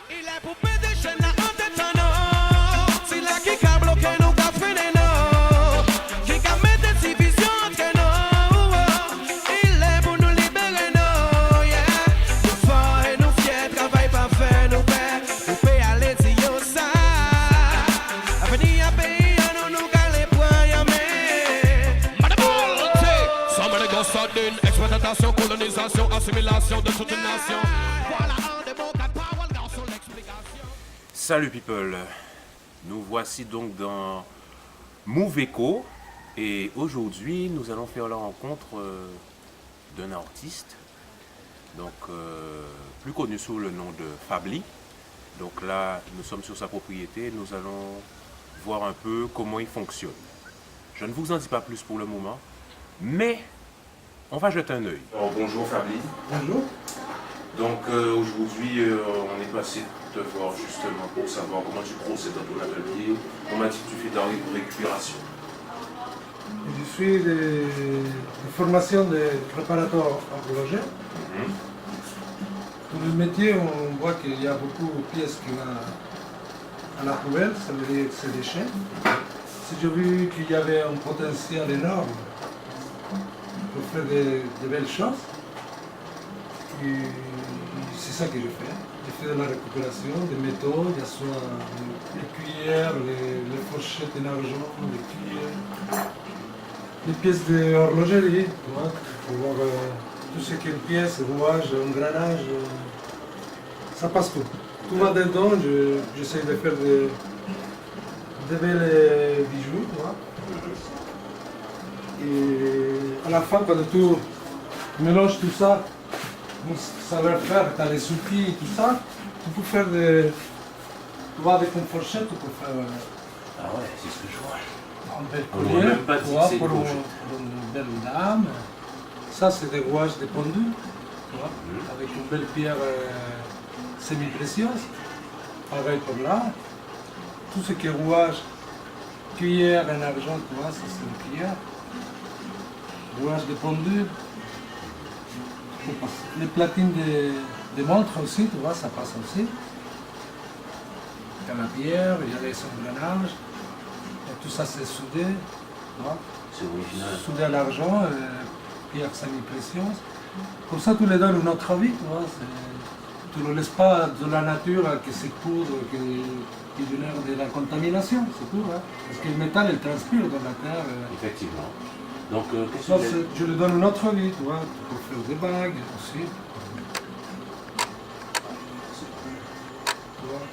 Y la poupée déchaîne en détonnant. C'est là qui a bloqué nos cafés, non. Qui a mis des divisions entre nous. Il est pour nous libérer, non. Yeah. Nous forts et nous fiers, travail parfait, nous pères. Nous paye à l'étio, ça. Avenir à pays, nous nous gagne les points, y'a mais. Some of the ghosts are in exploitation, colonisation, assimilation de toute une nation. Voilà un des mots quatre paroles dans son explication. Salut people, nous voici donc dans Move Echo et aujourd'hui nous allons faire la rencontre d'un artiste donc plus connu sous le nom de Fably. Donc là nous sommes sur sa propriété et nous allons voir un peu comment il fonctionne. Je ne vous en dis pas plus pour le moment, mais on va jeter un œil. Alors, bonjour Fably. Bonjour. Donc aujourd'hui, on est passé te voir justement pour savoir comment tu procèdes dans ton atelier, comment tu fais ta récupération. Je suis de formation de préparateur horloger. Dans le métier, on voit qu'il y a beaucoup de pièces qui vont à la poubelle, ça veut dire que c'est déchets. Si j'ai vu qu'il y avait un potentiel énorme pour faire de belles choses, et c'est ça que je fais. Je fais de la récupération des métaux, il y a soit les cuillères, les fourchettes en argent, les cuillères, les pièces d'horlogerie, tu vois, pour voir tout ce qui est pièce, rouage, engrenage, ça passe tout. Tout va dedans, j'essaie de faire des belles bijoux, tu vois. Et à la fin, quand tu mélanges tout ça, ça va faire, tu as les outils et tout ça, tu peux faire des. Tu vois, avec une fourchette, tu peux faire Ah ouais, c'est ce que je vois. un bel On ne collier, même pas dit tu vois, que c'est pour une une fourchette. belle dame. Ça, c'est des rouages de pendu, tu vois, avec une belle pierre semi-précieuse. Pareil pour là. Tout ce qui est rouage, cuillère en argent, tu vois, ça c'est une cuillère. Rouage de pendu. Les platines de montres aussi, tu vois, ça passe aussi. Il y a la pierre, il y a les engrenages, et tout ça c'est soudé, tu vois. C'est original. Soudé à l'argent, pierre semi-précieuse. Comme ça, tu les donnes une autre vie, tu vois. Tu ne le laisses pas de la nature qui se poudre, qui génère de la contamination, c'est tout. Hein. Parce que le métal, il transpire dans la terre. Effectivement. Donc, qu'est-ce Ça, que je lui donne une autre vie, tu vois. Tu peux faire des bagues aussi. Tu vois.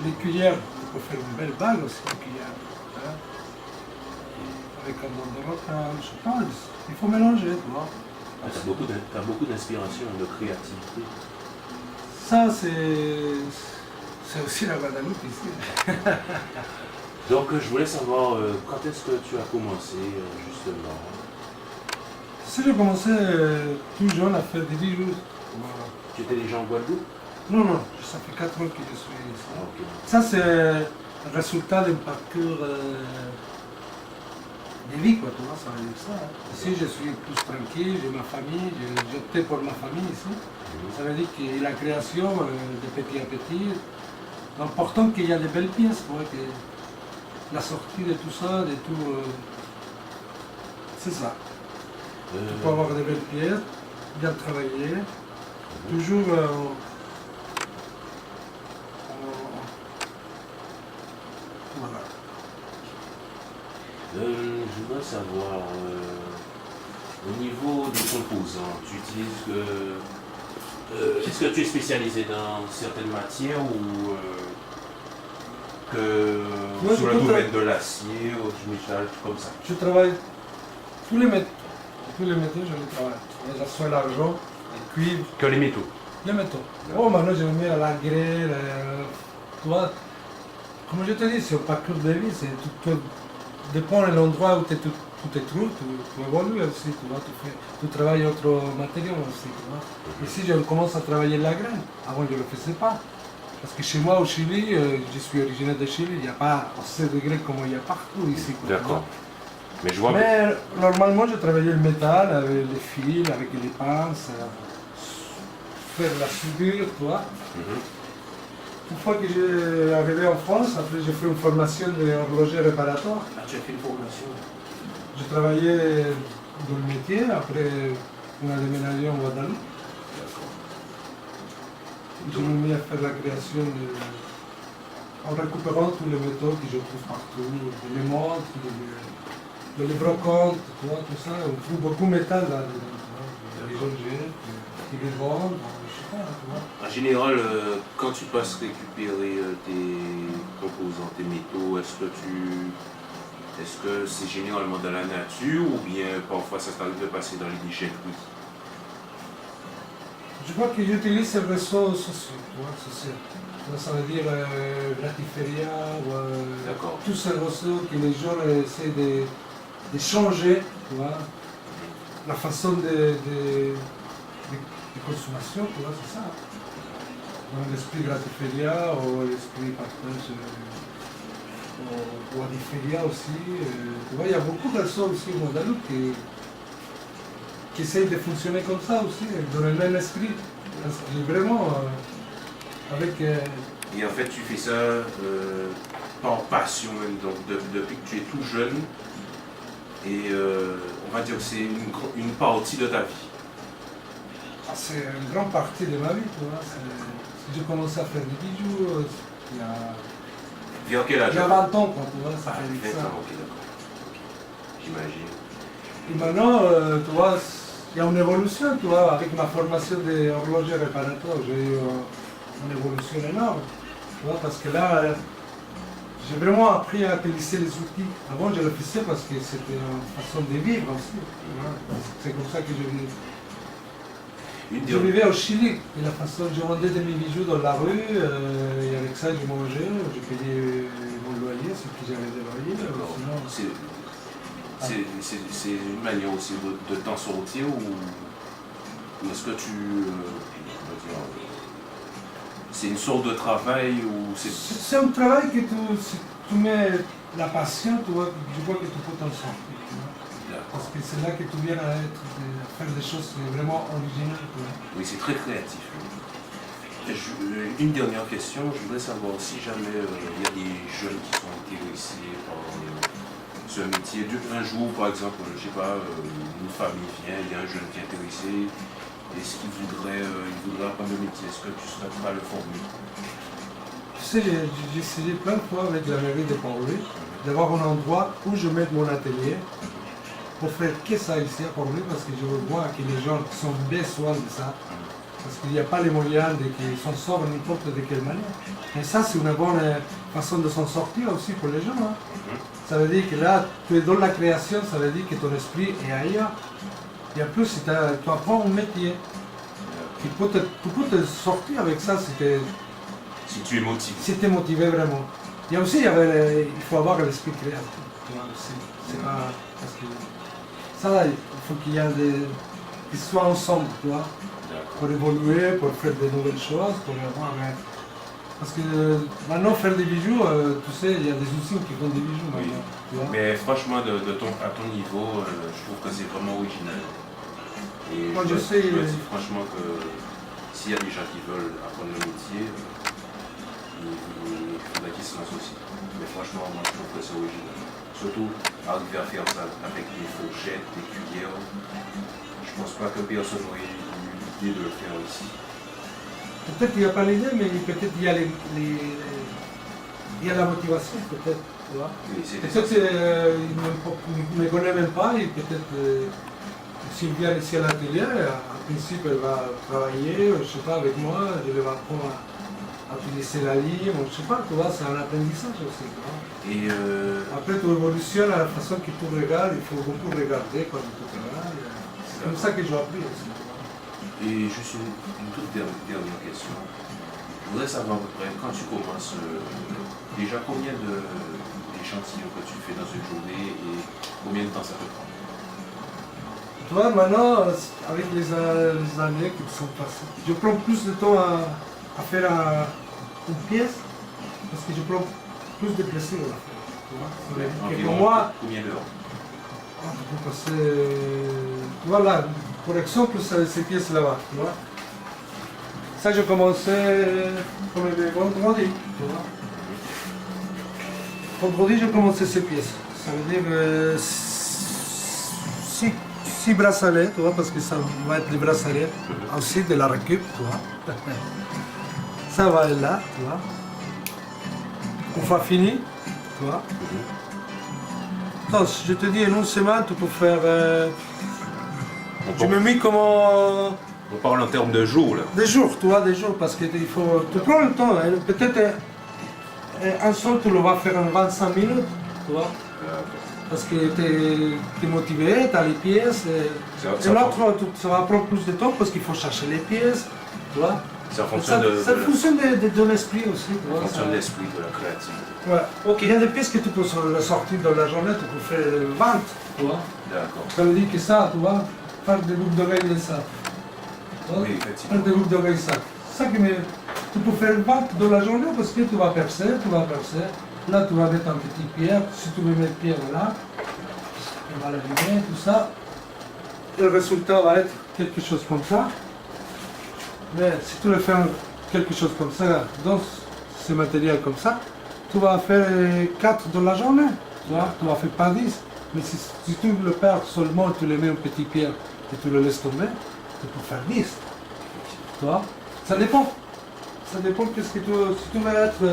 Les cuillères, tu peux faire une belle bague aussi, les cuillères. Hein. Avec un nom de roca, je sais pas, il faut mélanger, tu vois. tu as beaucoup d'inspiration, de créativité. Ça, c'est aussi la Guadeloupe ici. Donc, je voulais savoir quand est-ce que tu as commencé justement. Si j'ai commencé tout jeune à faire des bijoux. Voilà. Tu étais déjà en Guadeloupe? Non, non, ça fait 4 ans que je suis ici. Ah, ok. Ça, c'est le résultat d'un parcours de vie, quoi, tu vois, ça veut dire ça. Hein. Ici, je suis plus tranquille, j'ai ma famille, j'ai opté pour ma famille ici. Ça veut dire que la création, de petit à petit, l'important qu'il y a de belles pièces, tu vois, que la sortie de tout ça, de tout. C'est ça. Tu peux avoir de belles pièces, bien travailler, toujours voilà. Je voudrais savoir, au niveau des composants, tu utilises est-ce que tu es spécialisé dans certaines matières ou que sur le domaine de l'acier ou du métal, comme ça? Je travaille tous les métaux. Tous les métaux, je les travaille. Que ce soit l'argent, le cuivre. Que les métaux? Les métaux. Oh, maintenant je mets la grêle, tu vois. Comme je te dis, c'est un parcours de vie, tout dépend de l'endroit où tu te trouves, tu évolues aussi, tu vois, tu travailles autre matériel aussi, tu vois. Ici, je commence à travailler la graine. Avant, je ne le faisais pas. Parce que chez moi, au Chili, je suis originaire de Chili, il n'y a pas assez de grès comme il y a partout ici. D'accord. Mais je vois Mais normalement, je travaillais le métal avec les fils, avec les pinces, faire la soudure, tu vois. Une fois que j'ai arrivé en France, après j'ai fait une formation d'horloger réparateur. Ah, tu as fait une formation. J'ai travaillé dans le métier, après on a déménagé en Guadeloupe. D'accord. Je me mis à faire la création en récupérant tous les métaux que je trouve partout, les montres, les brocantes, tu vois, tout ça. On trouve beaucoup de métal là-dedans, tu vois, les objets, qui les vendent, je sais pas, tu vois. En général, quand tu passes récupérer tes composants, tes métaux, est-ce que c'est généralement dans la nature ou bien parfois ça t'arrive de passer dans les déchetteries? Je crois que j'utilise ces réseaux sociaux, tu vois, social. Ça veut dire Gratiféria, D'accord. tous ces réseaux que les gens essaient de changer, tu vois, la façon de consommation, tu vois, c'est ça. L'esprit Gratiféria ou l'esprit partage ou Adiféria aussi. Tu vois, il y a beaucoup de réseaux aussi au Guadeloupe qui essayent de fonctionner comme ça aussi, dans le même esprit. Parce que vraiment, avec... Et en fait, tu fais ça par passion même, donc depuis que tu es tout jeune. Et on va dire que c'est une partie de ta vie. C'est une grande partie de ma vie, tu vois. J'ai commencé à faire des bijoux il y a... Vers quel âge? Il y a 20 ans, quoi, tu vois, ça Ah, fait 20 ça. ans, ok, d'accord. Ok. J'imagine. Et maintenant, tu vois, il y a une évolution, tu vois, avec ma formation d'horloger réparateur, j'ai eu une évolution énorme, tu vois, parce que là, j'ai vraiment appris à utiliser les outils. Avant, je le faisais parce que c'était une façon de vivre aussi, tu vois. C'est comme ça que je vis. Je vivais au Chili, et la façon, je vendais de mes bijoux dans la rue, et avec ça je mangeais, je payais mon loyer, ce que j'avais de loyer. Sinon, C'est une manière aussi de t'en sortir ou est-ce que c'est une sorte de travail ou c'est... C'est un travail que si tu mets la passion, tu vois, je vois que tu peux t'en sortir. Tu vois. Parce que c'est là que tu viens à faire des choses vraiment originales. Tu vois. Oui, c'est très créatif. Une dernière question, je voudrais savoir si jamais il y a des jeunes qui sont intéressés par ce métier. Un jour, par exemple, je ne sais pas, une famille vient, il y a un jeune qui est intéressé, est-ce qu'il voudrait apprendre le métier? Est-ce que tu serais prêt à le former? Tu sais, j'ai essayé plein de fois avec la mairie de Port-Louis d'avoir un endroit où je mette mon atelier pour faire que ça ici à Port-Louis parce que je veux voir que les gens sont besoin de ça. Parce qu'il n'y a pas les moyens de qu'ils s'en sortent n'importe de quelle manière. Et ça, c'est une bonne façon de s'en sortir aussi pour les gens. Hein. Ça veut dire que là, tu es dans la création, ça veut dire que ton esprit est ailleurs. Et en plus, si tu apprends un métier, tu peux te sortir avec ça Si tu es motivé. si tu es motivé vraiment. Et aussi, il faut avoir l'esprit créatif. Tu vois, aussi. C'est pas... Parce que ça, il faut qu'il y ait qu'ils soient ensemble, tu vois. Pour évoluer, pour faire de nouvelles choses, pour avoir... Parce que maintenant, faire des bijoux, tu sais, il y a des usines qui font des bijoux Oui. maintenant. Tu vois. Mais franchement, à ton niveau, je trouve que c'est vraiment original. Et Moi, je je sais, me dis franchement que s'il y a des gens qui veulent apprendre le métier, il faudrait qu'ils se lancent aussi. Mais franchement, moi, je trouve que c'est original. Surtout, arriver à faire ça avec des fourchettes, des cuillères. Je pense pas que personne n'aurait eu l'idée de le faire ici. Peut-être qu'il n'y a pas l'idée, mais peut-être il y a il y a la motivation, peut-être. Tu vois. Oui, c'est Peut-être qu'il ne me connaît même pas, et peut-être s'il vient ici à l'atelier, en principe, elle va travailler, je sais pas, avec moi, je vais apprendre à utiliser la lime, je sais pas, tu vois, c'est un apprentissage aussi. Tu vois. Et Après, tu évolutionnes à la façon que tu regardes, il faut beaucoup regarder quand tu regardes. C'est comme ça que j'ai appris aussi. Et juste une toute dernière question. Je voudrais savoir à peu près, quand tu commences, déjà combien d'échantillons que tu fais dans une journée et combien de temps ça te prend? Tu vois, maintenant, avec les années qui sont passées, je prends plus de temps à faire une pièce parce que je prends plus de plaisir à la faire. Tu vois. Ça veut dire que Environ pour moi, combien d'heures? je peux passer. Tu vois là, par exemple, ces pièces là-bas, tu vois. Ça, je commençais comme le vendredi, tu vois. Vendredi, je commençais ces pièces. Ça veut dire 6 bracelets, tu vois, parce que ça va être des bracelets aussi de la récup, tu vois. Ça va être là, tu vois. Une fois fini, tu vois. Donc, je te dis, en une semaine, tu peux faire... je me mets comme... On parle en termes de jours là. Des jours, tu vois, des jours, parce que il faut... Tu prends le temps, hein. Peut-être un son, tu le vas faire en 25 minutes, tu vois. Parce que tu es motivé, tu as les pièces. Et l'autre, ça va prendre plus de temps parce qu'il faut chercher les pièces, tu vois. C'est en Ça, fonction ça fonctionne de l'esprit aussi, tu en vois. fonction ça- de l'esprit, de la créativité. Ouais. Ok. Il y a des pièces que tu peux sortir dans la journée, tu peux faire 20, tu vois. D'accord. Ça veut dire que ça, tu vois, faire des boucles d'oreilles de ça. Tu vois. Oui, effectivement. Faire des boucles d'oreilles ça. Ça que tu peux faire 20 dans la journée parce que tu vas percer, tu vas percer. Là, tu vas mettre un petit pierre. Si tu veux mettre pierre là, on va l'allumer, tout ça. Et le résultat va être quelque chose comme ça. Mais si tu veux faire quelque chose comme ça, dans ce matériel comme ça, tu vas faire 4 dans la journée. Tu vois, tu vas faire pas 10. Mais si tu le perds seulement, tu le mets en petit pierre et tu le laisses tomber, tu peux faire 10. Tu vois, ça dépend. Ça dépend de ce que tu veux. Si tu veux être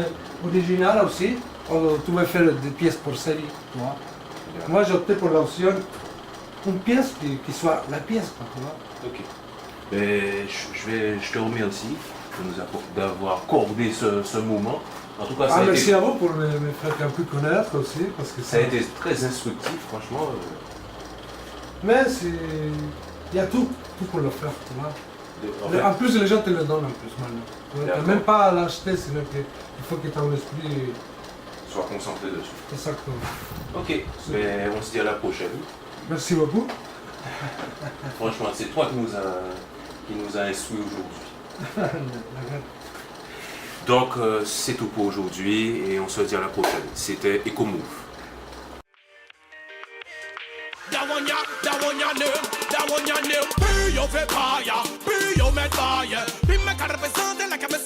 original aussi, tu veux faire des pièces pour série. Tu vois. Moi, j'ai opté pour l'option, une pièce qui soit la pièce, quoi, tu vois. Ok. Ben, je te remercie d'avoir accordé ce moment. En tout cas, ça a Merci été, à vous pour me faire un peu connaître aussi, parce que ça a été très instructif, franchement. Mais il y a tout pour le faire, tu vois. En fait, En plus, les gens te le donnent en plus maintenant. Tu n'as D'accord. même pas à l'acheter, sinon il faut que ton esprit... sois concentré dessus. Exactement. Ok. Ben, on se dit à la prochaine. Merci beaucoup. Franchement, c'est toi qui nous a instruits aujourd'hui. Donc, c'est tout pour aujourd'hui et on se dit à la prochaine. C'était EcoMove. That one your name, be your fire, be your med fire, be me can represent like I'm a